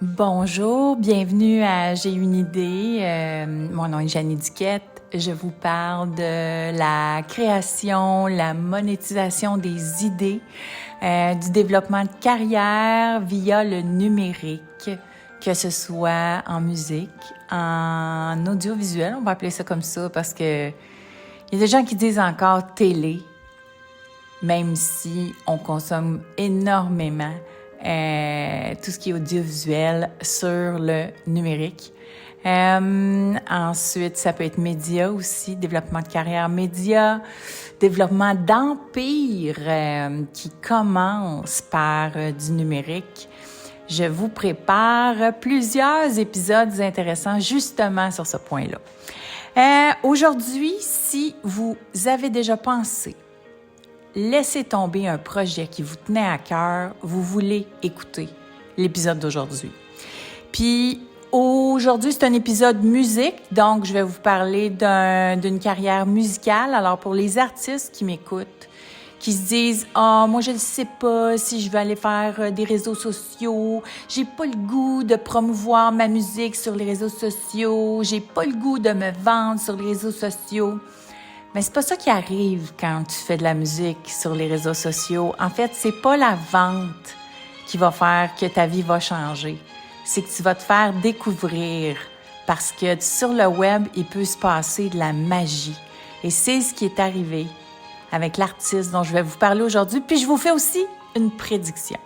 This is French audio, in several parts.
Bonjour, bienvenue à J'ai une idée. Mon nom est Jeannie Duquette. Je vous parle de la création, la monétisation des idées, du développement de carrière via le numérique, que ce soit en musique, en audiovisuel, on va appeler ça comme ça parce que il y a des gens qui disent encore télé, même si on consomme énormément tout ce qui est audiovisuel sur le numérique. Ensuite, ça peut être média aussi, développement de carrière média, développement d'empire qui commence par du numérique. Je vous prépare plusieurs épisodes intéressants justement sur ce point-là. Aujourd'hui, si vous avez déjà pensé laissez tomber un projet qui vous tenait à cœur, vous voulez écouter l'épisode d'aujourd'hui. Puis aujourd'hui, c'est un épisode musique, donc je vais vous parler d'une carrière musicale. Alors pour les artistes qui m'écoutent, qui se disent « Ah, moi je ne sais pas si je vais aller faire des réseaux sociaux, j'ai pas le goût de promouvoir ma musique sur les réseaux sociaux, j'ai pas le goût de me vendre sur les réseaux sociaux. » Mais c'est pas ça qui arrive quand tu fais de la musique sur les réseaux sociaux. En fait, c'est pas la vente qui va faire que ta vie va changer. C'est que tu vas te faire découvrir parce que sur le web, il peut se passer de la magie. Et c'est ce qui est arrivé avec l'artiste dont je vais vous parler aujourd'hui. Puis je vous fais aussi une prédiction.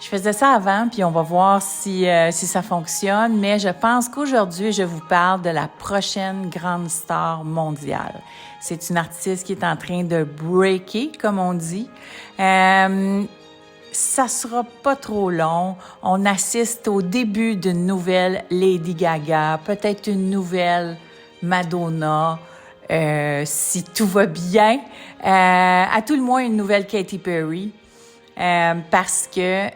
Je faisais ça avant, puis on va voir si ça fonctionne, mais je pense qu'aujourd'hui, je vous parle de la prochaine grande star mondiale. C'est une artiste qui est en train de breaker, comme on dit. Ça sera pas trop long. On assiste au début d'une nouvelle Lady Gaga, peut-être une nouvelle Madonna, si tout va bien. À tout le moins, une nouvelle Katy Perry. Parce que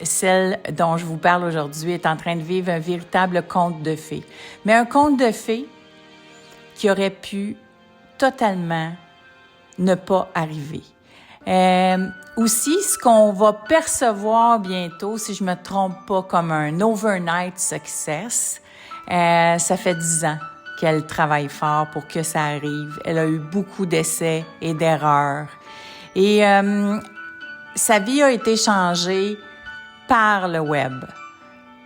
celle dont je vous parle aujourd'hui est en train de vivre un véritable conte de fées. Mais un conte de fées qui aurait pu totalement ne pas arriver. Aussi, ce qu'on va percevoir bientôt, si je me trompe pas, comme un overnight success, ça fait 10 ans qu'elle travaille fort pour que ça arrive. Elle a eu beaucoup d'essais et d'erreurs. Et sa vie a été changée par le web,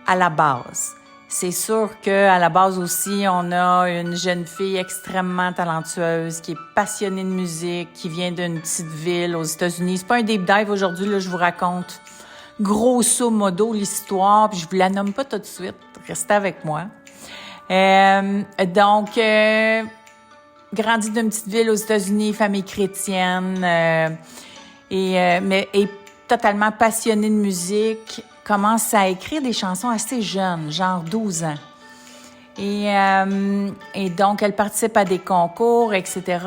à la base. C'est sûr qu'à la base aussi, on a une jeune fille extrêmement talentueuse qui est passionnée de musique, qui vient d'une petite ville aux États-Unis. C'est pas un deep dive aujourd'hui, là, je vous raconte grosso modo l'histoire, puis je vous la nomme pas tout de suite. Restez avec moi. Grandi d'une petite ville aux États-Unis, famille chrétienne, mais est totalement passionnée de musique, commence à écrire des chansons assez jeunes, genre 12 ans. Et donc, elle participe à des concours, etc.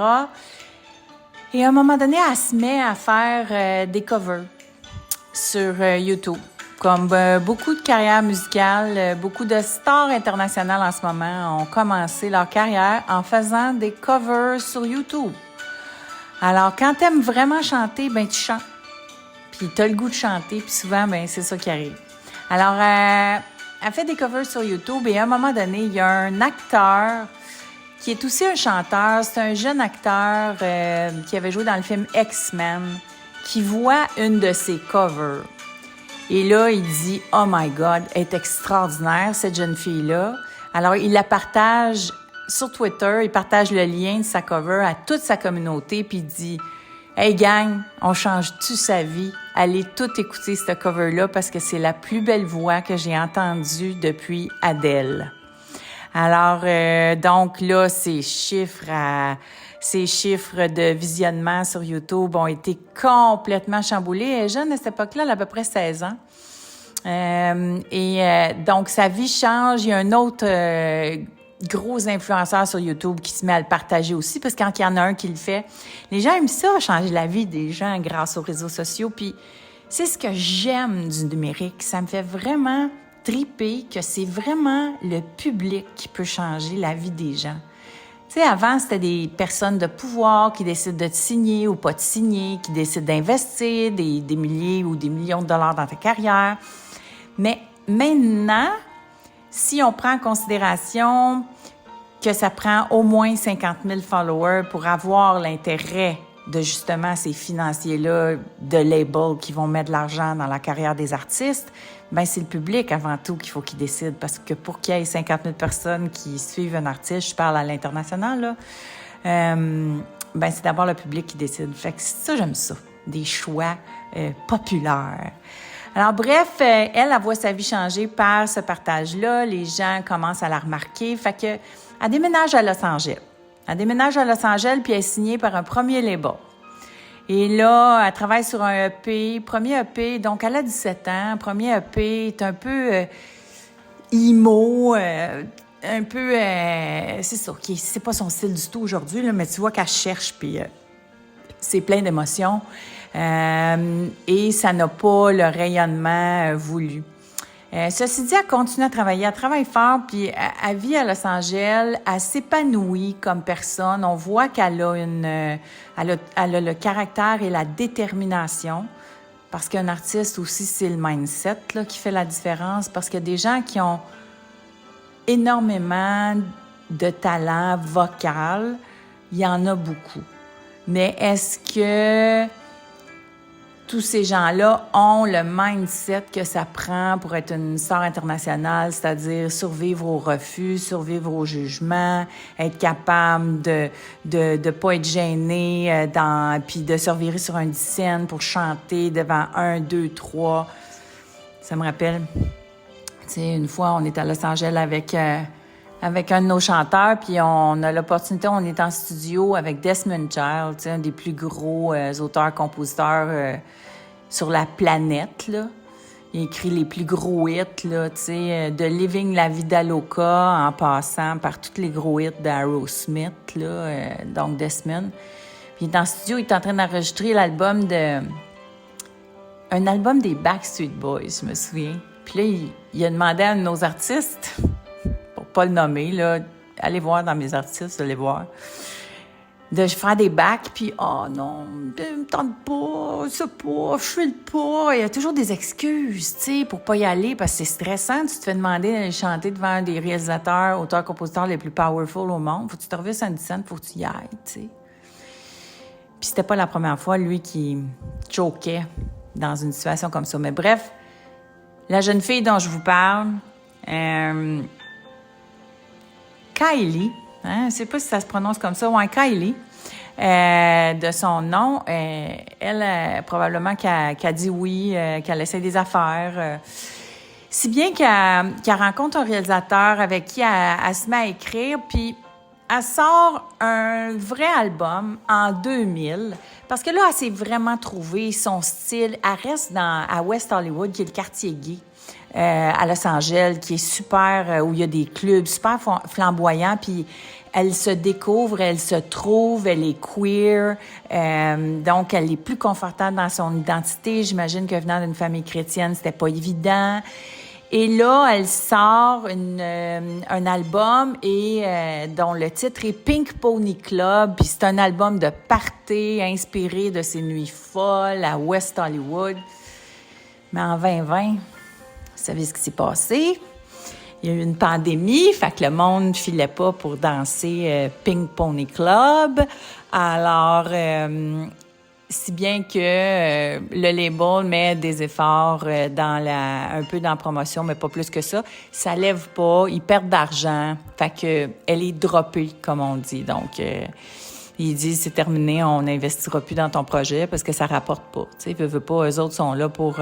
Et à un moment donné, elle se met à faire des covers sur YouTube. Comme beaucoup de carrières musicales, beaucoup de stars internationales en ce moment ont commencé leur carrière en faisant des covers sur YouTube. Alors, quand t'aimes vraiment chanter, ben tu chantes. Puis t'as le goût de chanter, puis souvent, ben c'est ça qui arrive. Alors, elle fait des covers sur YouTube et à un moment donné, il y a un acteur qui est aussi un chanteur. C'est un jeune acteur qui avait joué dans le film X-Men, qui voit une de ses covers. Et là, il dit « Oh my God, elle est extraordinaire, cette jeune fille-là. » Alors, il la partage sur Twitter, il partage le lien de sa cover à toute sa communauté, puis il dit « Hey gang, on change-tu sa vie? Allez tout écouter cette cover-là parce que c'est la plus belle voix que j'ai entendue depuis Adele. » Alors, donc là, ces chiffres de visionnement sur YouTube ont été complètement chamboulés. Elle est jeune à cette époque-là, elle a à peu près 16 ans. Donc, sa vie change. Il y a un autre gros influenceur sur YouTube qui se met à le partager aussi, parce que quand il y en a un qui le fait, les gens aiment ça, changer la vie des gens grâce aux réseaux sociaux. Puis, c'est ce que j'aime du numérique. Ça me fait vraiment triper que c'est vraiment le public qui peut changer la vie des gens. Tu sais, avant, c'était des personnes de pouvoir qui décident de te signer ou pas te signer, qui décident d'investir des milliers ou des millions de dollars dans ta carrière. Mais maintenant, si on prend en considération que ça prend au moins 50 000 followers pour avoir l'intérêt de justement ces financiers-là de labels qui vont mettre de l'argent dans la carrière des artistes, ben c'est le public avant tout qu'il faut qu'il décide. Parce que pour qu'il y ait 50 000 personnes qui suivent un artiste, je parle à l'international, là, ben c'est d'abord le public qui décide. Fait que ça, j'aime ça. Des choix populaires. Alors bref, elle voit sa vie changer par ce partage-là. Les gens commencent à la remarquer. Fait que elle déménage à Los Angeles. Elle déménage à Los Angeles, puis elle est signée par un premier label. Et là, elle travaille sur un EP. Premier EP, donc elle a 17 ans. Premier EP est un peu emo, un peu... c'est ça, c'est pas son style du tout aujourd'hui, là, mais tu vois qu'elle cherche, puis c'est plein d'émotions. Et ça n'a pas le rayonnement voulu. Ceci dit, elle continue à travailler. Elle travaille fort, puis elle vit à Los Angeles. Elle s'épanouit comme personne. On voit qu'elle a elle a le caractère et la détermination. Parce qu'un artiste aussi, c'est le mindset là, qui fait la différence. Parce qu'il y a des gens qui ont énormément de talent vocal. Il y en a beaucoup. Mais est-ce que tous ces gens-là ont le mindset que ça prend pour être une star internationale, c'est-à-dire survivre au refus, survivre au jugement, être capable de pas être gêné puis de se revirer sur une scène pour chanter devant 1, 2, 3. Ça me rappelle, tu sais, une fois, on est à Los Angeles avec un de nos chanteurs, puis on a l'opportunité, on est en studio avec Desmond Child, tu sais, un des plus gros auteurs-compositeurs sur la planète, là. Il écrit les plus gros hits, là, tu sais, de Living la Vida Loca en passant par tous les gros hits d'Aerosmith, là, donc Desmond. Puis il est en studio, il est en train d'enregistrer un album des Backstreet Boys, je me souviens. Puis là, il a demandé à un de nos artistes, pour pas le nommer, là, allez voir dans mes artistes, allez voir, de faire des bacs, puis « Oh non, je me tente pas, je sais pas, je file pas. » Il y a toujours des excuses, tu sais, pour pas y aller, parce que c'est stressant. Tu te fais demander d'aller chanter devant un des réalisateurs, auteurs, compositeurs les plus powerful au monde. Faut que tu te revisses une scène, faut que tu y ailles, tu sais. Puis c'était pas la première fois, lui, qui choquait dans une situation comme ça. Mais bref, la jeune fille dont je vous parle, Kylie, je sais pas si ça se prononce comme ça, ouais, Kylie, de son nom, elle, probablement qu'elle dit oui, qu'elle essaie des affaires, si bien qu'elle rencontre un réalisateur avec qui elle se met à écrire, puis elle sort un vrai album en 2000, parce que là, elle s'est vraiment trouvée son style. Elle reste à West Hollywood, qui est le quartier gay, à Los Angeles, qui est super, où il y a des clubs super flamboyants, puis elle se découvre, elle se trouve, elle est queer, donc elle est plus confortable dans son identité. J'imagine que venant d'une famille chrétienne, c'était pas évident. Et là, elle sort un album dont le titre est Pink Pony Club, puis c'est un album de party inspiré de ses nuits folles à West Hollywood. Mais en 2020, vous savez ce qui s'est passé? Il y a eu une pandémie, fait que le monde filait pas pour danser Pink Pony Club. Alors, si bien que le label met des efforts un peu dans la promotion, mais pas plus que ça, ça lève pas, ils perdent d'argent, fait que elle est droppée, comme on dit. Donc, ils disent c'est terminé, on n'investira plus dans ton projet parce que ça rapporte pas. Tu sais, veut pas, eux autres sont là pour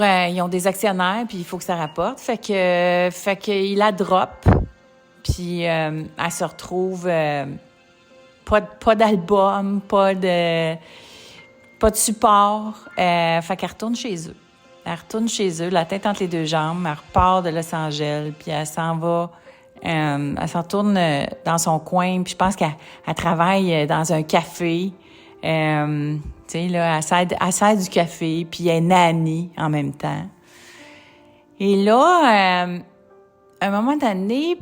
ils ont des actionnaires, puis il faut que ça rapporte. Fait que il la drop, puis elle se retrouve pas d'album, pas de support. Fait qu'elle retourne chez eux. Elle retourne chez eux, la tête entre les deux jambes. Elle repart de Los Angeles, puis elle s'en va. Elle s'en retourne dans son coin, puis je pense qu'elle travaille dans un café. Tu sais, là, elle sert du café, puis elle est nanny en même temps. Et là, à un moment donné,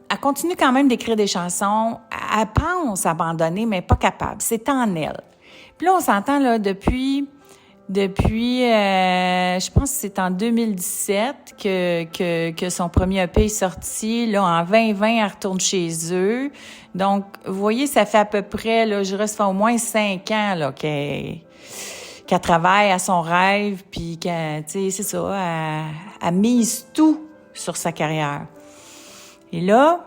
elle continue quand même d'écrire des chansons. Elle pense abandonner, mais pas capable. C'est en elle. Puis là, on s'entend, là, depuis Depuis, je pense que c'est en 2017 que son premier EP est sorti. Là, en 2020, elle retourne chez eux. Donc, vous voyez, ça fait à peu près, là, je reste au moins 5 ans, là, qu'elle travaille à son rêve, puis qu'elle, tu sais, c'est ça, elle mise tout sur sa carrière. Et là,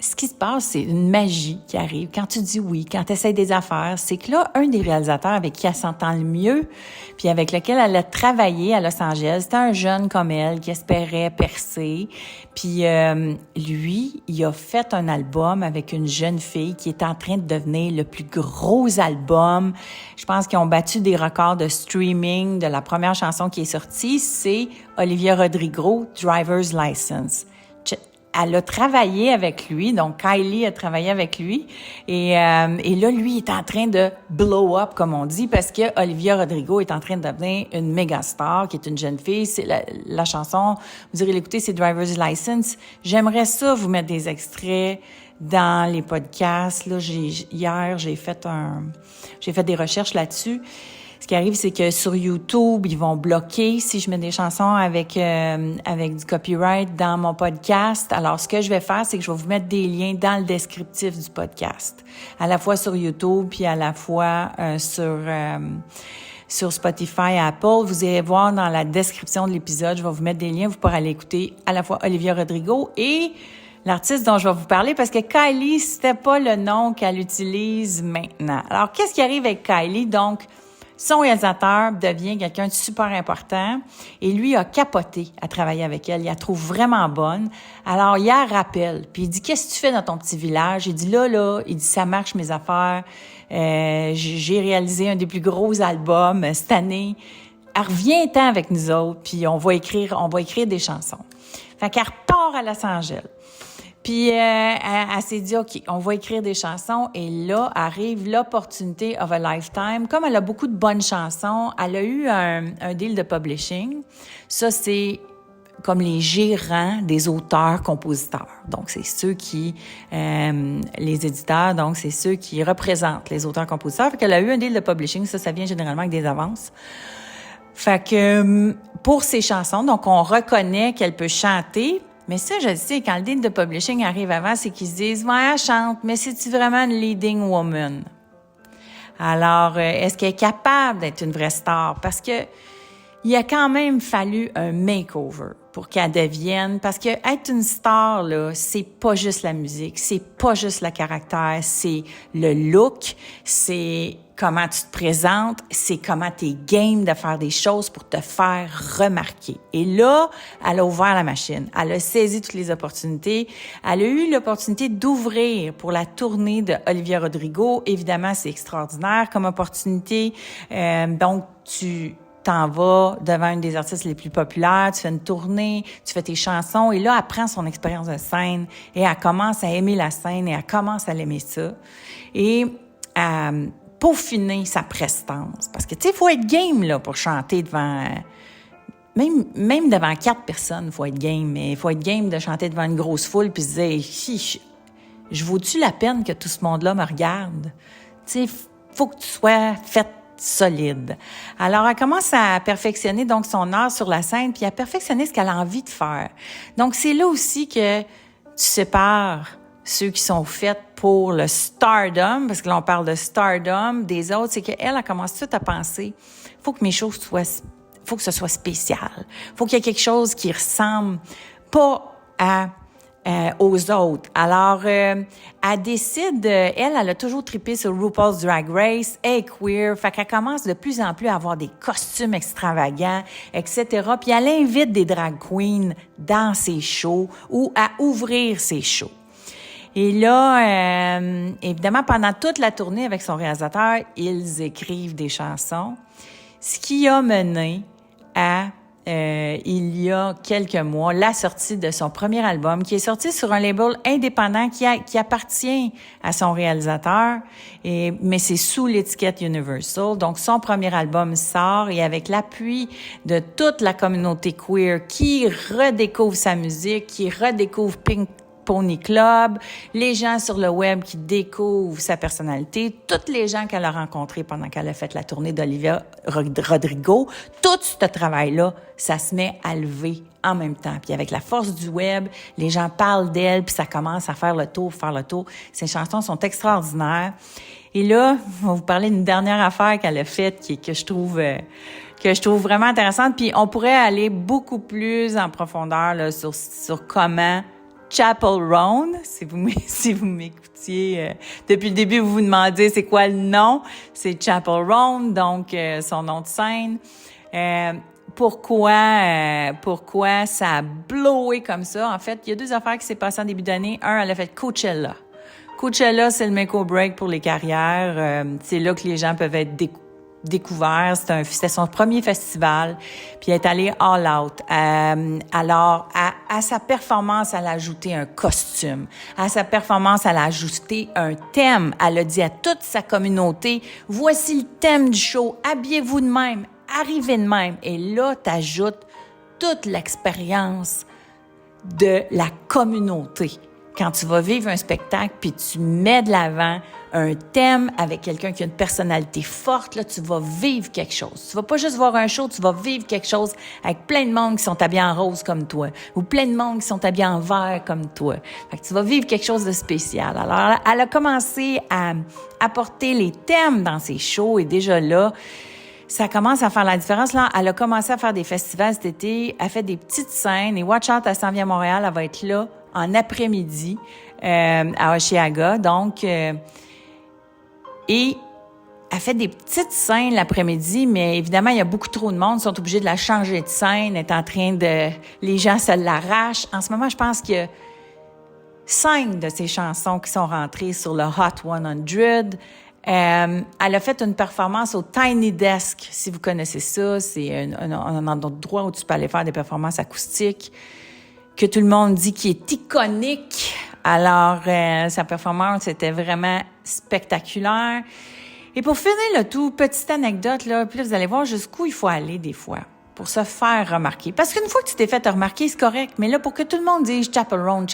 ce qui se passe, c'est une magie qui arrive. Quand tu dis oui, quand tu essaies des affaires, c'est que là, un des réalisateurs avec qui elle s'entend le mieux, puis avec lequel elle a travaillé à Los Angeles, c'était un jeune comme elle qui espérait percer. Puis lui, il a fait un album avec une jeune fille qui est en train de devenir le plus gros album. Je pense qu'ils ont battu des records de streaming de la première chanson qui est sortie. C'est Olivia Rodrigo, Driver's License. Elle a travaillé avec lui, donc Kylie a travaillé avec lui, et là, lui est en train de blow up, comme on dit, parce que Olivia Rodrigo est en train de devenir une méga star, qui est une jeune fille. C'est la chanson, vous irez l'écouter, c'est Driver's License. J'aimerais ça vous mettre des extraits dans les podcasts. Là, hier, j'ai fait des recherches là-dessus. Ce qui arrive, c'est que sur YouTube, ils vont bloquer si je mets des chansons avec du copyright dans mon podcast. Alors, ce que je vais faire, c'est que je vais vous mettre des liens dans le descriptif du podcast, à la fois sur YouTube puis à la fois sur Spotify et Apple. Vous irez voir dans la description de l'épisode, je vais vous mettre des liens. Vous pourrez aller écouter à la fois Olivia Rodrigo et l'artiste dont je vais vous parler, parce que Kylie, c'était pas le nom qu'elle utilise maintenant. Alors, qu'est-ce qui arrive avec Kylie? Donc, son réalisateur devient quelqu'un de super important et lui a capoté à travailler avec elle. Il la trouve vraiment bonne. Alors, il la rappelle. Puis il dit, qu'est-ce que tu fais dans ton petit village? Il dit, là, il dit, ça marche mes affaires. J'ai réalisé un des plus gros albums cette année. Reviens-t'en avec nous autres, puis on va écrire des chansons. Fait qu'elle repart à Los Angeles. Puis elle s'est dit, OK, on va écrire des chansons. Et là arrive l'opportunité of a lifetime. Comme elle a beaucoup de bonnes chansons, elle a eu un deal de publishing. Ça, c'est comme les gérants des auteurs-compositeurs. Donc, c'est ceux qui, les éditeurs, donc c'est ceux qui représentent les auteurs-compositeurs. Fait qu'elle a eu un deal de publishing. Ça vient généralement avec des avances. Fait que pour ces chansons, donc on reconnaît qu'elle peut chanter. Mais ça, je le sais, quand le deal de publishing arrive avant, c'est qu'ils se disent « Ouais, elle chante, mais c'est-tu vraiment une leading woman? » Alors, est-ce qu'elle est capable d'être une vraie star? Parce que il a quand même fallu un makeover pour qu'elle devienne, parce que être une star, là, c'est pas juste la musique, c'est pas juste le caractère, c'est le look, c'est comment tu te présentes, c'est comment t'es game de faire des choses pour te faire remarquer. Et là, elle a ouvert la machine. Elle a saisi toutes les opportunités. Elle a eu l'opportunité d'ouvrir pour la tournée de Olivia Rodrigo. Évidemment, c'est extraordinaire comme opportunité. Donc, tu t'en vas devant une des artistes les plus populaires, tu fais une tournée, tu fais tes chansons, et là, elle prend son expérience de scène et elle commence à aimer la scène et elle commence à l'aimer ça. Et peaufiner sa prestance. Parce que, tu sais, il faut être game, là, pour chanter devant... Même devant 4 personnes, il faut être game. Mais il faut être game de chanter devant une grosse foule puis se dire, si, je vaux-tu la peine que tout ce monde-là me regarde? Tu sais, faut que tu sois faite solide. Alors, elle commence à perfectionner donc son art sur la scène, puis à perfectionner ce qu'elle a envie de faire. Donc, c'est là aussi que tu sépares ceux qui sont faits pour le stardom, parce que là, on parle de stardom, des autres, c'est qu'elle, elle commence tout à penser, faut que mes choses faut que ce soit spécial. Faut qu'il y ait quelque chose qui ressemble pas aux autres. Alors, elle décide, elle a toujours trippé sur RuPaul's Drag Race, elle est queer, fait qu'elle commence de plus en plus à avoir des costumes extravagants, etc. Puis elle invite des drag queens dans ses shows ou à ouvrir ses shows. Et là, évidemment, pendant toute la tournée avec son réalisateur, ils écrivent des chansons, ce qui a mené à, il y a quelques mois, la sortie de son premier album, qui est sorti sur un label indépendant qui appartient à son réalisateur, mais c'est sous l'étiquette Universal. Donc, son premier album sort et avec l'appui de toute la communauté queer qui redécouvre sa musique, qui redécouvre Pony Club, les gens sur le web qui découvrent sa personnalité, toutes les gens qu'elle a rencontrés pendant qu'elle a fait la tournée d'Olivia Rodrigo, tout ce travail-là, ça se met à lever en même temps. Puis avec la force du web, les gens parlent d'elle, puis ça commence à faire le tour. Ses chansons sont extraordinaires. Et là, je vais vous parler d'une dernière affaire qu'elle a faite que je trouve vraiment intéressante. Puis on pourrait aller beaucoup plus en profondeur là, sur comment Chappell Roan, si vous m'écoutiez depuis le début, vous vous demandez c'est quoi le nom, c'est Chappell Roan, donc son nom de scène. Pourquoi ça a blowé comme ça? En fait, il y a 2 affaires qui s'est passées en début d'année. Elle a fait Coachella. Coachella, c'est le make or break pour les carrières. C'est là que les gens peuvent être découverts. C'était son premier festival. Puis elle est allée all out. Alors, à sa performance, elle a ajouté un costume. À sa performance, elle a ajouté un thème. Elle a dit à toute sa communauté, voici le thème du show. Habillez-vous de même. Arrivez de même. Et là, t'ajoutes toute l'expérience de la communauté. Quand tu vas vivre un spectacle, puis tu mets de l'avant un thème avec quelqu'un qui a une personnalité forte, là, tu vas vivre quelque chose. Tu vas pas juste voir un show, tu vas vivre quelque chose avec plein de monde qui sont habillés en rose comme toi, ou plein de monde qui sont habillés en vert comme toi. Fait que tu vas vivre quelque chose de spécial. Alors, elle a commencé à apporter les thèmes dans ses shows, et déjà là, ça commence à faire la différence. Là, elle a commencé à faire des festivals cet été, elle fait des petites scènes, et Watch Out, elle s'en vient à Montréal, elle va être là en après-midi à Osheaga. Donc, et elle fait des petites scènes l'après-midi, mais évidemment, il y a beaucoup trop de monde. Ils sont obligés de la changer de scène. Elle est en train de... Les gens se l'arrachent. En ce moment, je pense qu'il y a 5 de ses chansons qui sont rentrées sur le Hot 100. Elle a fait une performance au Tiny Desk, si vous connaissez ça. C'est un endroit où tu peux aller faire des performances acoustiques que tout le monde dit qui est iconique. Alors, sa performance était vraiment spectaculaire. Et pour finir le tout, petite anecdote, là, puis là, vous allez voir jusqu'où il faut aller des fois pour se faire remarquer. Parce qu'une fois que tu t'es fait remarquer, c'est correct. Mais là, pour que tout le monde dise Chappell Roan,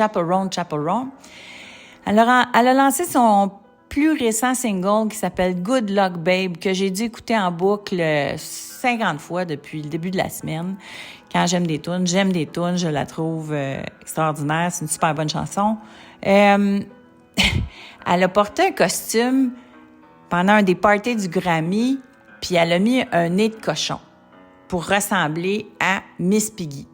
elle a lancé son plus récent single qui s'appelle Good Luck Babe, que j'ai dû écouter en boucle 50 fois depuis le début de la semaine. Quand j'aime des tunes, je la trouve extraordinaire. C'est une super bonne chanson. Elle a porté un costume pendant un des parties du Grammy, puis elle a mis un nez de cochon pour ressembler à Miss Piggy.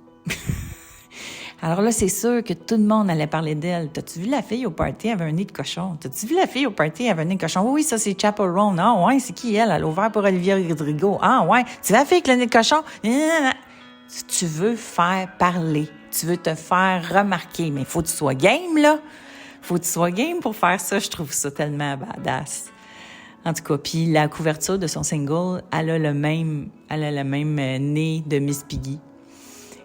Alors là, c'est sûr que tout le monde allait parler d'elle. T'as-tu vu la fille au party avec un nez de cochon? T'as-tu vu la fille au party avec un nez de cochon? Oui, ça, c'est Chappell Roan. Ah ouais, c'est qui elle? Elle a ouvert pour Olivia Rodrigo. Ah ouais, c'est la fille avec le nez de cochon? Tu veux faire parler. Tu veux te faire remarquer. Mais faut que tu sois game, là. Faut que tu sois game pour faire ça. Je trouve ça tellement badass. En tout cas, puis la couverture de son single, elle a le même nez de Miss Piggy.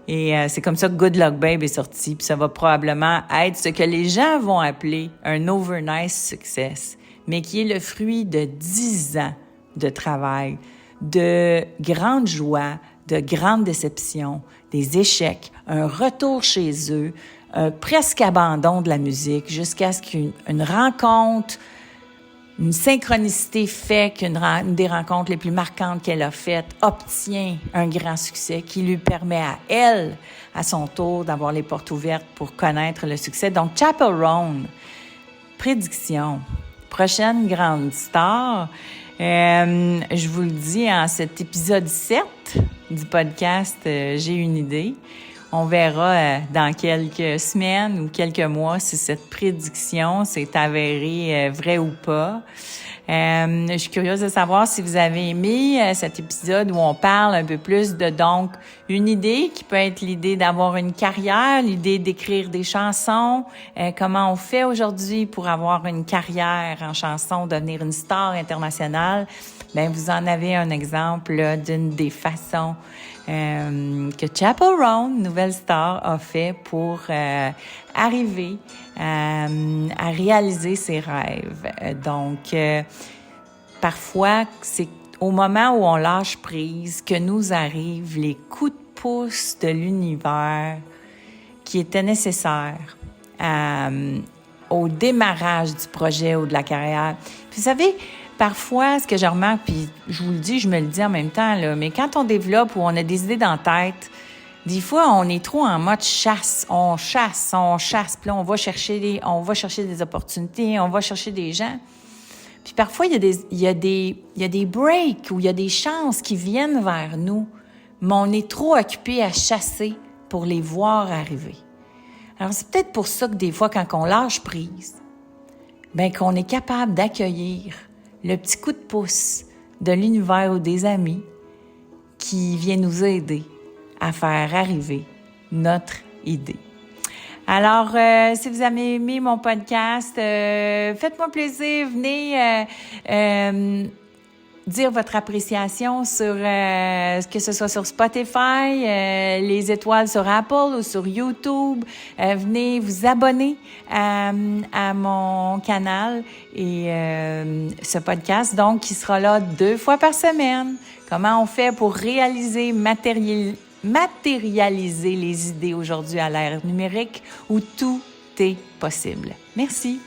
Et c'est comme ça que Good Luck Babe est sorti. Puis ça va probablement être ce que les gens vont appeler un overnight success, mais qui est le fruit de 10 ans de travail, de grandes joies, de grandes déceptions, des échecs, un retour chez eux, un presque abandon de la musique, jusqu'à ce qu'une rencontre, une synchronicité fait qu'une des rencontres les plus marquantes qu'elle a faites obtient un grand succès qui lui permet à elle, à son tour, d'avoir les portes ouvertes pour connaître le succès. Donc, Chappell Roan, prédiction, prochaine grande star. Je vous le dis en cet épisode 7 du podcast J'ai une idée. On verra dans quelques semaines ou quelques mois si cette prédiction s'est avérée vraie ou pas. Je suis curieuse de savoir si vous avez aimé cet épisode où on parle un peu plus de, donc, une idée qui peut être l'idée d'avoir une carrière, l'idée d'écrire des chansons, comment on fait aujourd'hui pour avoir une carrière en chanson, devenir une star internationale. Ben, vous en avez un exemple là, d'une des façons que Chappell Roan, nouvelle star, a fait pour arriver à réaliser ses rêves. Donc, parfois, c'est au moment où on lâche prise que nous arrivent les coups de pouce de l'univers qui étaient nécessaires au démarrage du projet ou de la carrière. Puis, vous savez, parfois, ce que je remarque, puis je vous le dis, je me le dis en même temps, là, mais quand on développe ou on a des idées dans la tête, des fois, on est trop en mode chasse. On chasse. Puis là, on va chercher des opportunités, on va chercher des gens. Puis parfois, il y a des breaks ou il y a des chances qui viennent vers nous, mais on est trop occupé à chasser pour les voir arriver. Alors, c'est peut-être pour ça que des fois, quand on lâche prise, bien qu'on est capable d'accueillir le petit coup de pouce de l'univers ou des amis qui vient nous aider à faire arriver notre idée. Alors, si vous avez aimé mon podcast, faites-moi plaisir, venez dire votre appréciation sur que ce soit sur Spotify, les étoiles sur Apple ou sur YouTube. Venez vous abonner à mon canal et ce podcast, donc, qui sera là 2 fois par semaine. Comment on fait pour matérialiser les idées aujourd'hui à l'ère numérique où tout est possible. Merci.